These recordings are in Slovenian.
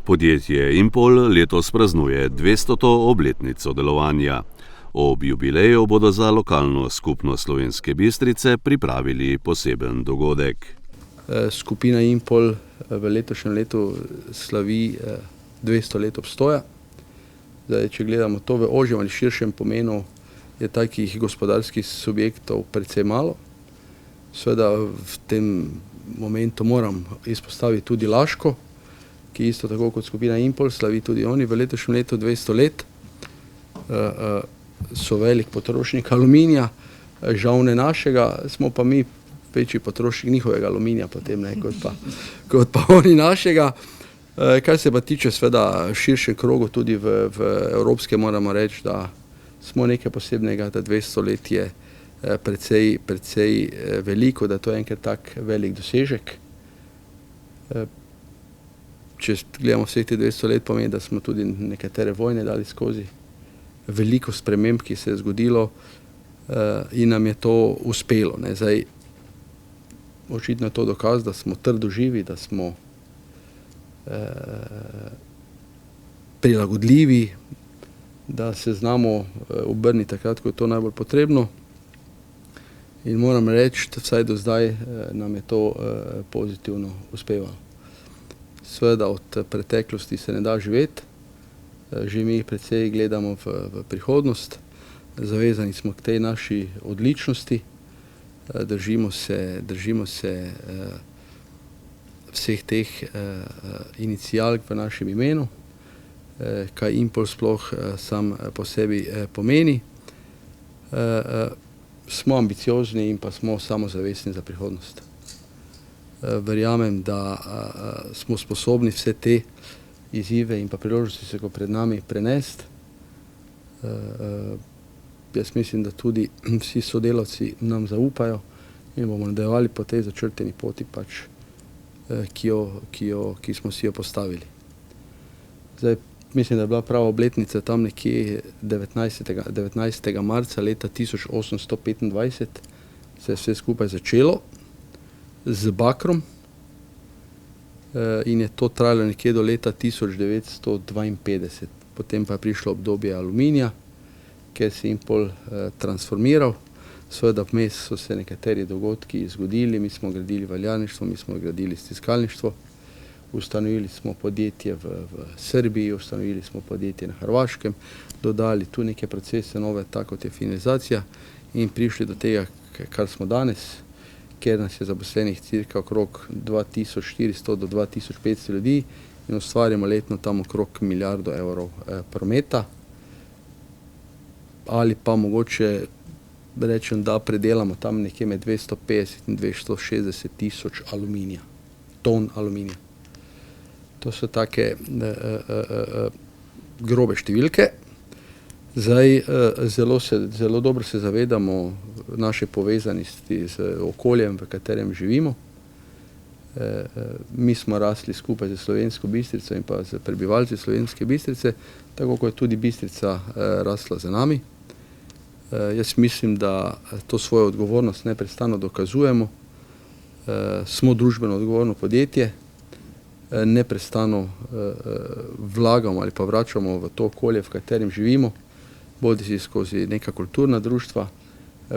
Podjetje Impol letos praznuje 200. obletnico delovanja. Ob jubileju bodo za lokalno skupnost Slovenske Bistrice pripravili poseben dogodek. Skupina Impol v letošnjem letu slavi 200 let obstoja. Zdaj, če gledamo to v ožjem ali širšem pomenu, je takih gospodarskih subjektov precej malo. Seveda v tem momentu moram izpostaviti tudi Laško, ki isto tako kot skupina Impol slavi tudi oni v letošnjem letu 200 let. So velik potrošnik aluminija, žal ne našega, smo pa mi večji potrošnik njihovega aluminija potem, ne, kot pa oni našega. Kar se pa tiče seveda širšem krogu tudi v evropskem, moramo reči, da smo nekaj posebnega, da 200 let je precej veliko, da to je enkrat tak velik dosežek. Če gledamo vseh te 200 let, pomeni, da smo tudi nekatere vojne dali skozi, veliko sprememb, ki se je zgodilo in nam je to uspelo. Zdaj, očitno je to dokaz, da smo trdo živi, da smo prilagodljivi, da se znamo obrniti takrat, ko je to najbolj potrebno. In moram reči, da vsaj do zdaj nam je to pozitivno uspevalo. Seveda od preteklosti se ne da živeti, že mi precej gledamo v prihodnost, zavezani smo k tej naši odličnosti, držimo se vseh teh inicialk v našem imenu, kaj Impol sploh sam po sebi pomeni. Smo ambiciozni in pa smo samozavestni za prihodnost. Verjamem, da smo sposobni vse te izzive in pa priložnosti se pred nami prenesti. Jaz mislim, da tudi vsi sodelavci nam zaupajo in bomo nadaljevali po tej začrtani poti, ki smo si jo postavili. Zdaj, mislim, da je bila prava obletnica tam nekje 19. marca leta 1825, se je vse skupaj začelo z bakrom in je to trajalo nekje do leta 1952. Potem pa je prišlo obdobje aluminija, kjer se je Impol transformiral. Seveda vmes so se nekateri dogodki zgodili, mi smo gradili valjarništvo, mi smo gradili stiskalništvo, ustanovili smo podjetje v Srbiji, ustanovili smo podjetje na Hrvaškem, dodali tu neke procese nove, tako kot je finalizacija, in prišli do tega, kar smo danes, kjer nas je zaposlenih cirka okrog 2400 do 2500 ljudi in ustvarjamo letno tam okrog milijardo evrov prometa. Ali pa mogoče rečem, da predelamo tam nekje med 250 in 260 tisoč aluminija, ton aluminija. To so take grobe številke. Zdaj, zelo dobro se zavedamo naše povezanosti z okoljem, v katerem živimo. Mi smo rasli skupaj z Slovensko Bistrico in pa z prebivalci Slovenske Bistrice, tako kot je tudi Bistrica rasla za nami. Jaz mislim, da to svojo odgovornost neprestano dokazujemo. Smo družbeno odgovorno podjetje, neprestano vlagamo ali pa vračamo v to okolje, v katerem živimo, bodisi skozi neka kulturna društva,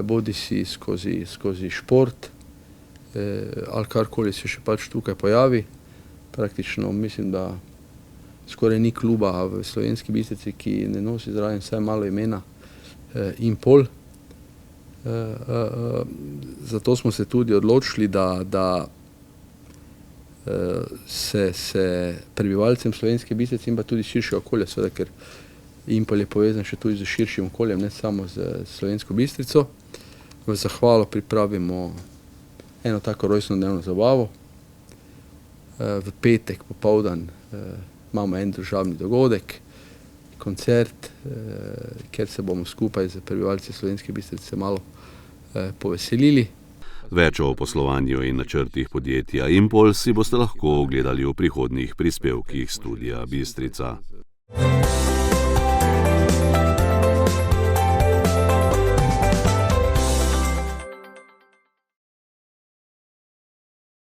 bodisi skozi šport, ali karkoli se še pač tukaj pojavi. Praktično mislim, da skoraj ni kluba v Slovenski Bistrici, ki ne nosi zraven vsaj malo imena Impol. Zato smo se tudi odločili, da se prebivalcem Slovenske Bistrice in pa tudi širše okolje, seveda, ker Impol je povezan še tudi z širšim okoljem, ne samo z Slovensko Bistrico. V zahvalo pripravimo eno tako rojstnodnevno zabavo. V petek popoldan imamo en družabni dogodek, koncert, kjer se bomo skupaj z prebivalci Slovenske Bistrice malo poveselili. Več o poslovanju in načrtih podjetja Impol si boste lahko ogledali v prihodnjih prispevkih Studia Bistrica.